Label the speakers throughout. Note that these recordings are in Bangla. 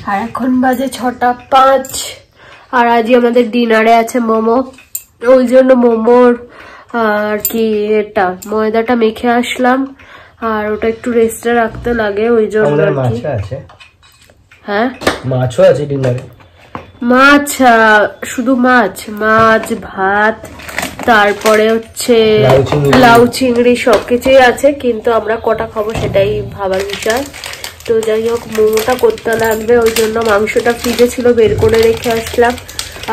Speaker 1: আর এখন বাজে 6:05 আর আজই আমাদের ডিনারে আছে মোমো। ওই জন্য মোমোর আর কি এটা ময়দাটা মেখে আসলাম আর ওটা একটু রেস্টে রাখতে লাগে ওই জন্য।
Speaker 2: মাছ আছে?
Speaker 1: হ্যাঁ
Speaker 2: মাছও আছে ডিনারে।
Speaker 1: মাছ শুধু মাছ ভাত তারপরে হচ্ছে লাউ চিংড়ি সবকিছুই আছে, কিন্তু আমরা কটা খাবো সেটাই ভাবার বিষয়। তো যাই হোক মোমোটা করতে লাগবে ওই জন্য মাংসটা ফ্রিজে ছিল বের করে রেখে আসলাম।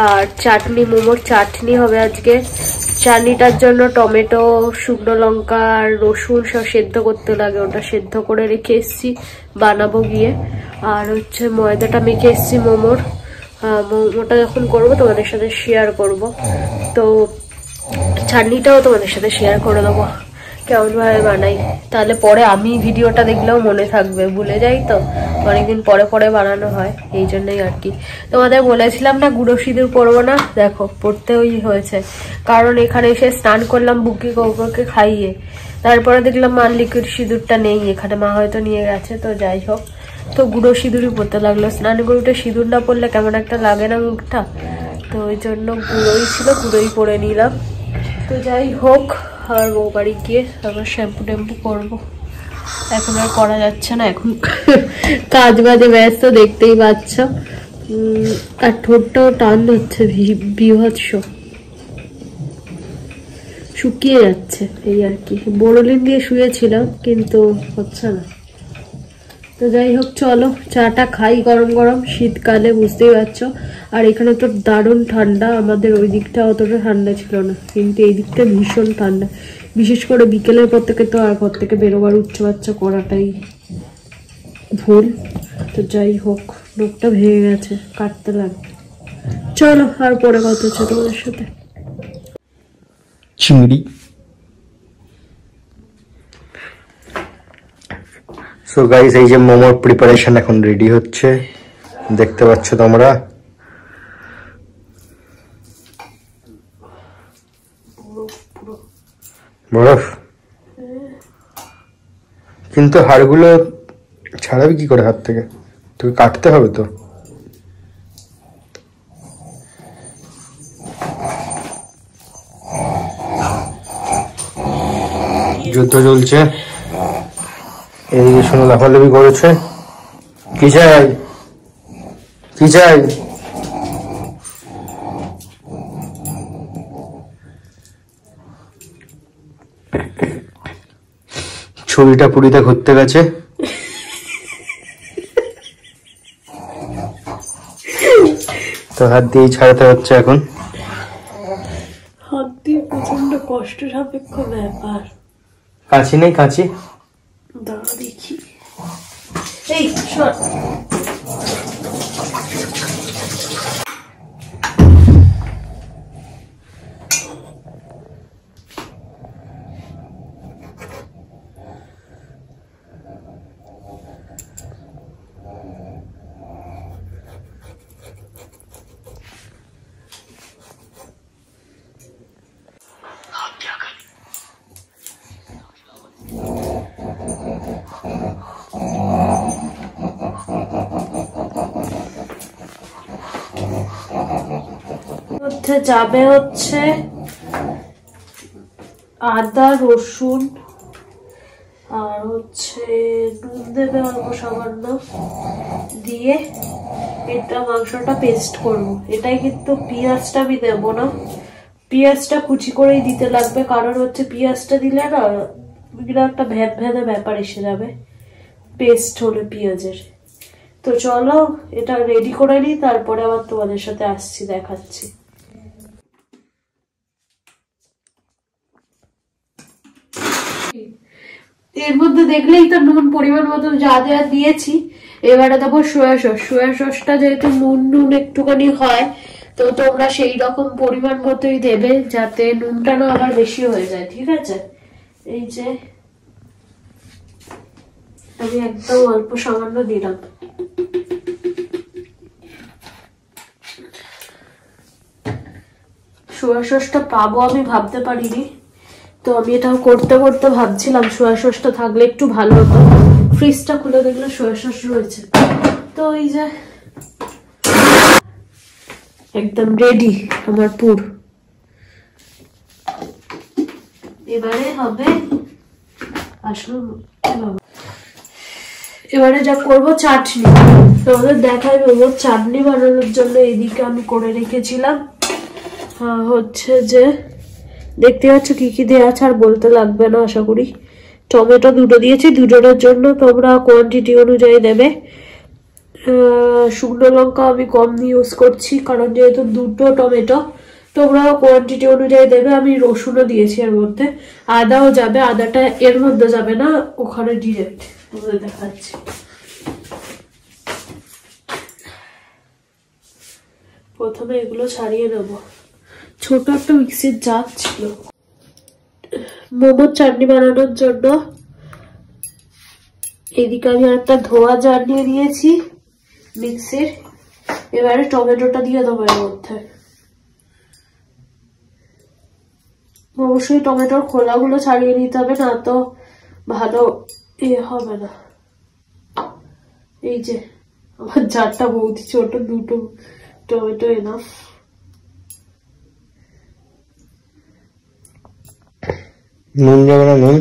Speaker 1: আর চাটনি মোমোর চাটনি হবে আজকে। চাটনিটার জন্য টমেটো শুকনো লঙ্কা আর রসুন সব সেদ্ধ করতে লাগে, ওটা সেদ্ধ করে রেখে এসছি বানাবো গিয়ে। আর হচ্ছে ময়দাটা মেখে এসছি মোমোর। মোমোটা যখন করবো তোমাদের সাথে শেয়ার করব, তো চাটনিটাও তোমাদের সাথে শেয়ার করে দেবো কেমন ভাবে বানাই, তাহলে পরে আমি ভিডিওটা দেখলেও মনে থাকবে। ভুলে যাই তো অনেকদিন পরে পরে বানানো হয়, এই জন্যই আর কি। তোমাদের বলেছিলাম না গুঁড়ো সিঁদুর পরবো না, দেখো পড়তেই হয়েছে। কারণ এখানে এসে স্নান করলাম বুকি কৌকোকে খাইয়ে, তারপরে দেখলাম মার লিকুইড সিঁদুরটা নেই এখানে, মা হয়তো নিয়ে গেছে। তো যাই হোক, তো গুঁড়ো সিঁদুরই পড়তে লাগলো। স্নান করে উঠে সিঁদুর না পড়লে কেমন একটা লাগে না মুখটা, তো ওই জন্য গুঁড়োই ছিল গুঁড়োই পরে নিলাম। তো যাই হোক, আর ও বাড়ি গিয়ে আবার শ্যাম্পু ট্যাম্পু করবো, এখন আর করা যাচ্ছে না, এখন কাজ বাজে ব্যস্ত দেখতেই পাচ্ছ। আর ঠোঁটটাও টান হচ্ছে বিভৎস, শুকিয়ে যাচ্ছে এই আর কি। বোরোলিন দিয়ে শুয়েছিলাম কিন্তু হচ্ছে না। তো যাই হোক চলো চাটা খাই গরম গরম, শীতকালে বুঝতেই পারছো। আর এখানে তো দারুণ ঠান্ডা, আমাদের ওই দিকটা অতটা ঠান্ডা ছিল না, কিন্তু এই দিকটা ভীষণ ঠান্ডা, বিশেষ করে বিকেলের পর থেকে। তো আর ঘর থেকে বেরোবার উচ্চ বাচ্চা করাটাই ভুল। তো যাই হোক নখটা ভেঙে গেছে, কাটতে লাগবে। চলো আর পরে কথা হচ্ছে তোমাদের সাথে।
Speaker 2: চিংড়ি। সো গাইস এই যে মোমোর প্রিপারেশন এখন রেডি হচ্ছে, দেখতে পাচ্ছ তোমরা। বরফ, কিন্তু হাড়গুলো ছাড়াবি কি করে হাত থেকে? তোকে কাটতে হবে তো। যুদ্ধ চলছে, এইদিকে শুনে লাফালাফি করেছে। কি চাই কি চাই? ছবিটা পুরীতে ঘুরতে গেছে, তো হাত দিয়েই ছাড়াতে হচ্ছে এখন।
Speaker 1: হাত দিয়ে প্রচন্ড কষ্ট সাপেক্ষ ব্যাপার।
Speaker 2: কাঁচি নেই? কাঁচি
Speaker 1: দাঁড়া দেখি। এই শোন, যাবে হচ্ছে আদা রসুন আর হচ্ছে নুন দেবে অল্প সামান্য দিয়ে এটা মাংসটা পেস্ট করবো। এটাই কিন্তু পেঁয়াজটা আমি দেবো না, পেঁয়াজটা কুচি করেই দিতে লাগবে, কারণ হচ্ছে পেঁয়াজটা দিলে না একটা ভ্যাদ ভ্যাদা ব্যাপার এসে যাবে পেস্ট হলে পেঁয়াজের। তো চলো এটা রেডি করে নিই, তারপরে আবার তোমাদের সাথে আসছি, দেখাচ্ছি। এর মধ্যে দেখলেই তো নুন পরিমাণ মতো যা যা দিয়েছি। এবারে দেবো সোয়া সস। সোয়া সসটা যেহেতু নুন নুন একটুখানি হয়, তো তোমরা সেই রকম পরিমাণ মতোই দেবে, যাতে নুনটা না আবার বেশি হয়ে যায়, ঠিক আছে? এই যে আমি একদম অল্প সামান্য দিলাম। সোয়া সসটা পাবো আমি ভাবতে পারিনি, তো আমি এটা করতে করতে ভাবছিলাম সোয়া সসটা থাকলে একটু ভালো হতো। ফ্রিজটা খুলে দেখলে সোয়া সস রয়েছে, তো এই যে একদম রেডি আমার পুর। এবারে হবে এবারে যা করবো চাটনি, তোমাদের দেখাই দেবো। চাটনি বানানোর জন্য এদিকে আমি করে রেখেছিলাম হচ্ছে যে দেখতে পাচ্ছ কি কি দেওয়া আছে, আর বলতে লাগবে না আশা করি। টমেটো দুটো দিয়েছি, দুটোর জন্য তোমরা কোয়ান্টিটি অনুযায়ী দেবে। শুকনো লঙ্কা আমি কম ইউজ করছি কারণ যেহেতু দুটো টমেটো, তোমরা কোয়ান্টিটি অনুযায়ী দেবে। আমি রসুনও দিয়েছি এর মধ্যে, আদাও যাবে, আদাটা এর মধ্যে যাবে না, ওখানে ডিরেক্ট তোমাদের দেখাচ্ছি। প্রথমে এগুলো ছাড়িয়ে নেব। ছোট একটা মিক্সির জার ছিল। মোমোর চাটনি বানানোর জন্য এদিকে আমি একটা ধোয়া জার নিয়ে নিয়েছি মিক্সির। এবারে টমেটোটা দিয়ে দেবো এর মধ্যে। অবশ্যই টমেটোর খোলাগুলো ছাড়িয়ে নিতে হবে, না তো ভালো হবে না। এই যে আমার জারটা বহুত ছোট, দুটো টমেটো এনাফ।
Speaker 2: নুন যাবে না? নুন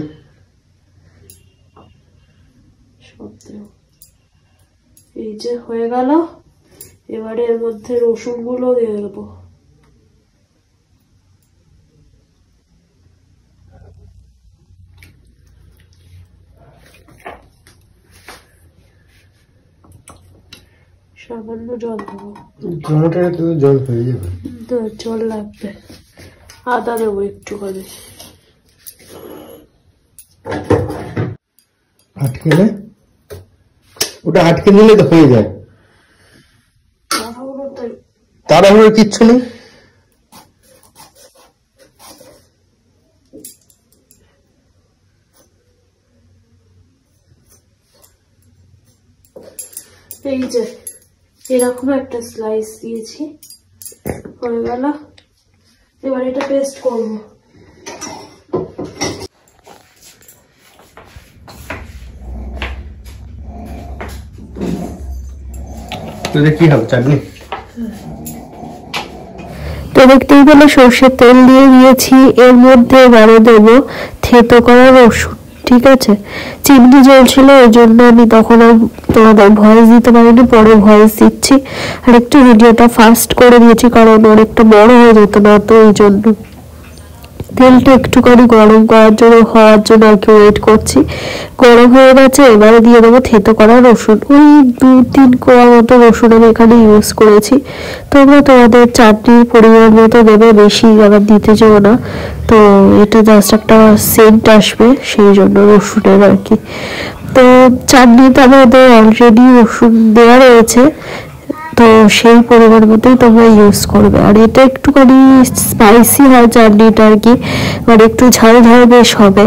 Speaker 1: এই যে হয়ে গেল। এবারে এর মধ্যে রসুন গুলো দিয়ে দেবো। সামান্য জল দেবো।
Speaker 2: টমেটোটা তো জল হয়ে যাবে,
Speaker 1: জল লাগবে। আদা দেবো একটু করে।
Speaker 2: আটকে ওটা আটকে নিলে তো হয়ে যায়। তাড়াহুড়ো কিচ্ছু নেই।
Speaker 1: এই যে এরকম একটা স্লাইস দিয়েছি, হয়ে গেল। এবার এটা পেস্ট করবো।
Speaker 2: কি হবে চাটনি?
Speaker 1: তো দেখতেই পেলে সর্ষের তেল দিয়ে দিয়েছি। এর মধ্যে এবারে দেবো থেতো করা রসুন। ঠিক আছে, চিমনি জ্বলছিল ওই জন্য আমি তখন আর তোমাদের ভয়েস দিতে পারিনি, পরে ভয়েস দিচ্ছি। আর একটু ভিডিওটা ফাস্ট করে দিয়েছি কারণ অনেকটা বড় হয়ে যেত না, তো এই জন্য। তেলটা একটুখানি গরম করার জন্য হওয়ার জন্য আর কি ওয়েট করছি। গরম হয়ে গেছে, এবারে দিয়ে দেবো থেতো করা রসুন। ওই 2-3 কোয়া মতো রসুন আমি এখানে ইউজ করেছি। তোমরা তোমাদের চাটনির পরিমাণ মতো দেবে, বেশি আবার দিতে চাও না। তো এটা জাস্ট একটা সেন্ট আসবে সেই জন্য রসুনের আর কি। তো চাটনিতে আমাদের অলরেডি রসুন দেওয়া রয়েছে, তো সেই পরিমাণ মতোই তোমরা ইউজ করবে। আর এটা একটুখানি স্পাইসি হয় চাটনিটা আর কি, মানে একটু ঝাল ঝাল বেশ হবে।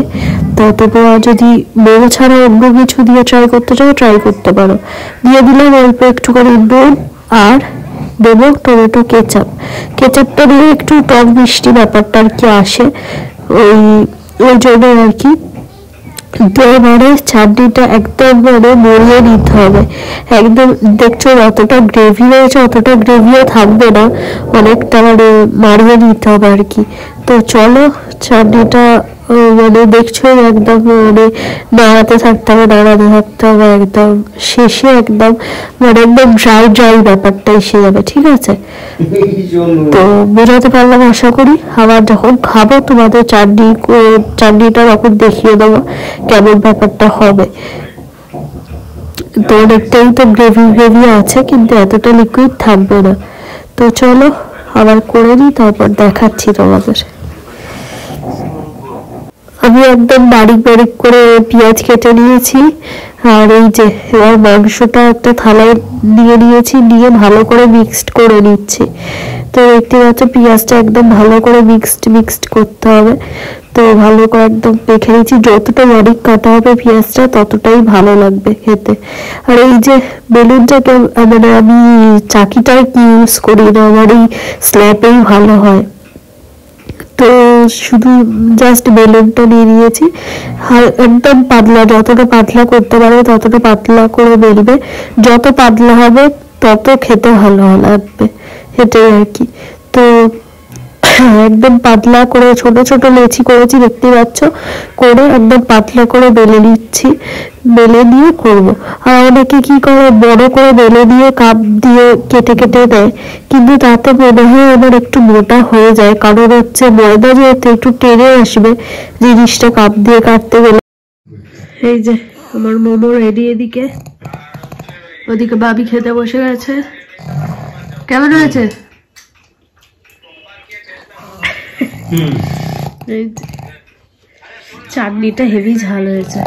Speaker 1: তো তোমরা যদি মোমো ছাড়া অন্য কিছু দিয়ে ট্রাই করতে চাও ট্রাই করতে পারো। দিয়ে দিলাম অল্প একটুখানি নুন, আর দেবো টমেটো কেচাপ। কেচাপটা দিলে একটু টক মিষ্টি ব্যাপারটা আর কি আসে, ওই জন্য আর কি। তো এবারে চাটনিটা একদম মানে মরিয়ে নিতে হবে একদম। দেখছো যতটা গ্রেভি রয়েছে অতটা গ্রেভিও থাকবে না, অনেকটা মানে মারিয়ে নিতে হবে আর কি। তো চলো চাটনিটা মানে দেখছো একদম মানে নাড়াতে থাকতে হবে একদম শেষে একদম মানে একদম ড্রাই ব্যাপারটা এসে যাবে। ঠিক আছে, তো বোঝাতে পারলাম আশা করি। আবার যখন খাবো তোমাদের চাটনিটা তখন দেখিয়ে দেবো কেমন ব্যাপারটা হবে। তো অনেকটাই তো গ্রেভি আছে, কিন্তু এতটা লিকুইড থাকবে না। তো চলো আবার করে নিই, তারপর দেখাচ্ছি তোমাদের। আমি একদম বারিক করে পেঁয়াজ কেটে নিয়েছি। আর এই যে এবার মাংসটা একটা থালায় নিয়েছি, নিয়ে ভালো করে মিক্সড করে নিচ্ছি। তো দেখতে পাচ্ছ পেঁয়াজটা একদম ভালো করে মিক্সড করতে হবে। তো ভালো করে একদম মেখে নিচ্ছি। যতটা বারিক কাটা হবে পেঁয়াজটা ততটাই ভালো লাগবে খেতে। আর এই যে বেলুনটাকে মানে আমি চাকিটাই ইউজ করি না, আমার এই স্ল্যাপেই ভালো হয়। তো শুধু জাস্ট বেলুনটা নিয়ে নিয়েছি, একদম পাতলা, যতটা পাতলা করতে পারবে ততটা পাতলা করে বেলবে, যত পাতলা হবে তত খেতে ভালো লাগবে, এটাই আর কি। তো একদম পাতলা করে ছোট ছোট লেচি করেছি, দেখতে পাচ্ছ, করে একদম পাতলা করে বেলে নিচ্ছি, বেলে নিয়ে করব। আর অনেকে কি করে বড় করে বেলে দিয়ে কাপ দিয়ে কেটে কেটে দেয়, কিন্তু তাতে মনে হয় আমার একটু মোটা হয়ে যায়, কারণ হচ্ছে ময়দা যেহেতু একটু টেনে আসবে জিনিসটা কাপ দিয়ে কাটতে গেলে। এই যে আমার মোমো রেডি, এদিকে ওদিকে বাবি খেতে বসে গেছে। কেমন হয়েছে? চাটনিটা হেভি ঝাল হয়েছে।